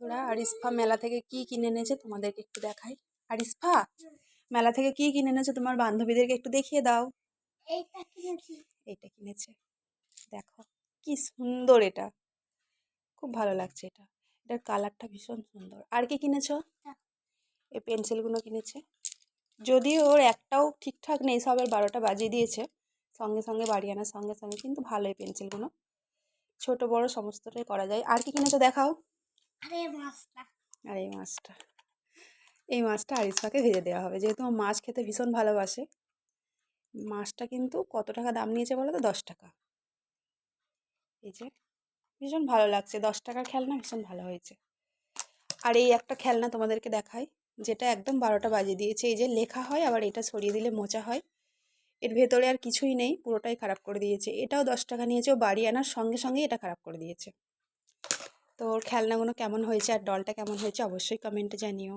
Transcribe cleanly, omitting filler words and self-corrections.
বন্ধুরা, আরিসফা মেলা থেকে কি কিনে এনেছে তোমাদেরকে একটু দেখাই। আরিসফা, মেলা থেকে কি কিনে এনেছে তোমার বান্ধবীদেরকে একটু দেখিয়ে দাও। এইটা কিনেছি। এইটা কিনেছে, দেখো কি সুন্দর, এটা খুব ভালো লাগছে। এটার কালারটা ভীষণ সুন্দর। আর কি কিনেছো? এই পেন্সিলগুলো কিনেছে, যদিও ওর একটাও ঠিকঠাক নেই, সবের 12টা বাজিয়ে দিয়েছে সঙ্গে সঙ্গে বাড়ি আনার সঙ্গে সঙ্গে, কিন্তু ভালো এই পেন্সিলগুলো, ছোট বড় সমস্তটাই করা যায়। আর কি কিনেছো দেখাও। আরে মাছটা, আর এই মাছটা আরিসফাকে ভেজে দেওয়া হবে, যেহেতু ও মাছ খেতে ভীষণ ভালোবাসে। মাছটা কিন্তু কত টাকা দাম নিয়েছে বলো তো? 10 টাকা। এই যে, ভীষণ ভালো লাগছে, 10 টাকার খেলনা ভীষণ ভালো হয়েছে। আর এই একটা খেলনা তোমাদেরকে দেখাই, যেটা একদম 12টা বাজিয়ে দিয়েছে। এই যে লেখা হয়, আবার এটা সরিয়ে দিলে মোচা হয়। এর ভেতরে আর কিছুই নেই, পুরোটাই খারাপ করে দিয়েছে। এটাও 10 টাকা নিয়েছে, ও বাড়ি আনার সঙ্গে সঙ্গেই এটা খারাপ করে দিয়েছে। তো ওর খেলনাগুলো কেমন হয়েছে আর ডলটা কেমন হয়েছে অবশ্যই কমেন্টে জানিও।